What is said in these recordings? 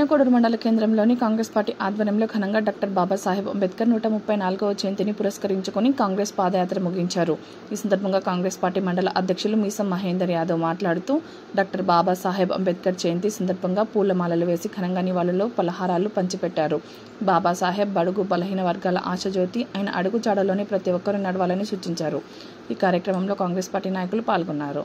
చిన్నకోడూరు మండల కేంద్రంలోని కాంగ్రెస్ పార్టీ ఆధ్వర్యంలో ఘనంగా డాక్టర్ బాబాసాహెబ్ అంబేద్కర్ 134వ జయంతిని పురస్కరించుకుని కాంగ్రెస్ పాదయాత్ర ముగించారు. ఈ సందర్భంగా కాంగ్రెస్ పార్టీ మండల అధ్యక్షులు మీసం మహేందర్ యాదవ్ మాట్లాడుతూ డాక్టర్ బాబాసాహెబ్ అంబేద్కర్ జయంతి సందర్భంగా పూలమాలలు వేసి ఘనంగా నివాళులు పలహారాలు పంచిపెట్టారు. బాబాసాహెబ్ బడుగు బలహీన వర్గాల ఆశజ్యోతి, ఆయన అడుగుజాడలోని ప్రతి ఒక్కరూ నడవాలని సూచించారు. ఈ కార్యక్రమంలో కాంగ్రెస్ పార్టీ నాయకులు పాల్గొన్నారు.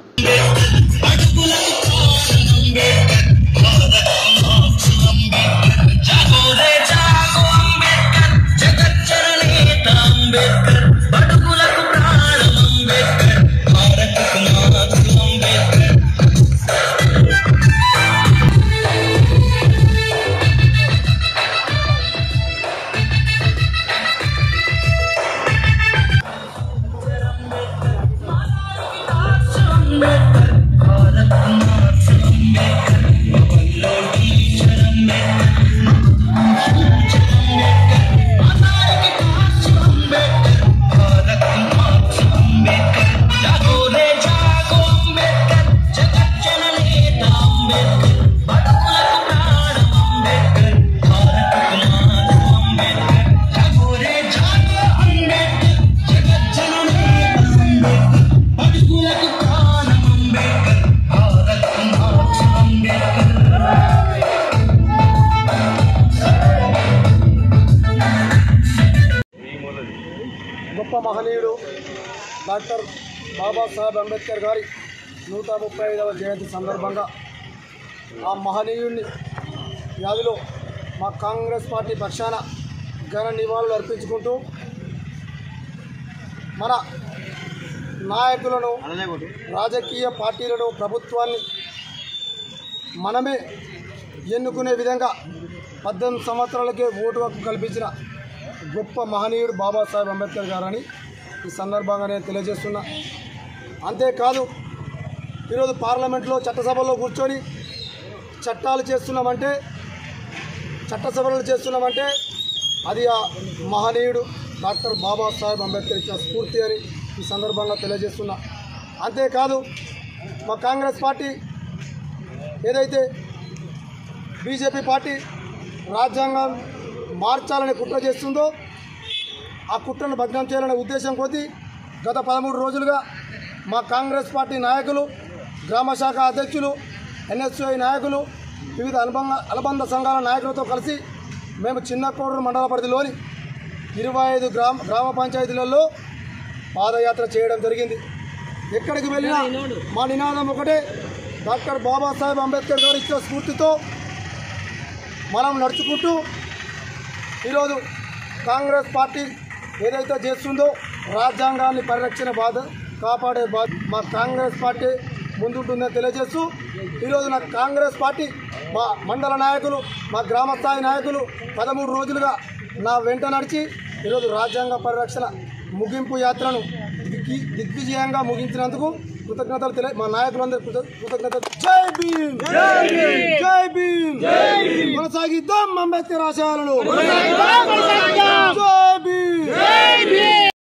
గొప్ప మహనీయుడు డాక్టర్ బాబాసాహెబ్ అంబేద్కర్ గారి 135వ జయంతి సందర్భంగా ఆ మహనీయుడిని వ్యాధిలో మా కాంగ్రెస్ పార్టీ పక్షాన ఘన నివాళులు అర్పించుకుంటూ మన నాయకులను, రాజకీయ పార్టీలను, ప్రభుత్వాన్ని మనమే ఎన్నుకునే విధంగా 18 సంవత్సరాలకే ఓటు హక్కు కల్పించిన గొప్ప మహనీయుడు బాబాసాహెబ్ అంబేద్కర్ గారని ఈ సందర్భంగా నేను తెలియజేస్తున్నా. అంతేకాదు, ఈరోజు పార్లమెంట్లో చట్టసభలో కూర్చొని చట్టాలు చేస్తున్నామంటే అది ఆ మహనీయుడు డాక్టర్ బాబాసాహెబ్ అంబేద్కర్ ఇచ్చిన స్ఫూర్తి అని ఈ సందర్భంగా తెలియజేస్తున్నా. అంతేకాదు, మా కాంగ్రెస్ పార్టీ ఏదైతే బీజేపీ పార్టీ రాజ్యాంగం మార్చాలని కుట్ర చేస్తుందో ఆ కుట్రను భగ్నం చేయాలనే ఉద్దేశం కొద్దీ గత 13 రోజులుగా మా కాంగ్రెస్ పార్టీ నాయకులు, గ్రామ శాఖ అధ్యక్షులు, ఎన్ఎస్యుఐ నాయకులు, వివిధ అనుబంధ సంఘాల నాయకులతో కలిసి మేము చిన్నకోడూరు మండల పరిధిలోని 25 గ్రామ పంచాయతీలలో పాదయాత్ర చేయడం జరిగింది. ఎక్కడికి వెళ్ళినా మా నినాదం ఒకటే, డాక్టర్ బాబాసాహెబ్ అంబేద్కర్ గారు ఇచ్చిన స్ఫూర్తితో మనం నడుచుకుంటూ ఈరోజు కాంగ్రెస్ పార్టీ ఏదైతే చేస్తుందో రాజ్యాంగాన్ని పరిరక్షణ కాపాడే మా కాంగ్రెస్ పార్టీ ముందుంటుందని తెలియజేస్తూ ఈరోజు నా కాంగ్రెస్ పార్టీ మా మండల నాయకులు, మా గ్రామ స్థాయి నాయకులు 13 రోజులుగా నా వెంట నడిచి ఈరోజు రాజ్యాంగ పరిరక్షణ ముగింపు యాత్రను దిగ్విజయంగా ముగించినందుకు కృతజ్ఞతలు మా నాయకులందరూ కృతజ్ఞతలు. జై భీమ్, జై భీమ్, కొనసాగిద్దాం అంబేద్కర్ ఆశయాలను. జై భీమ్.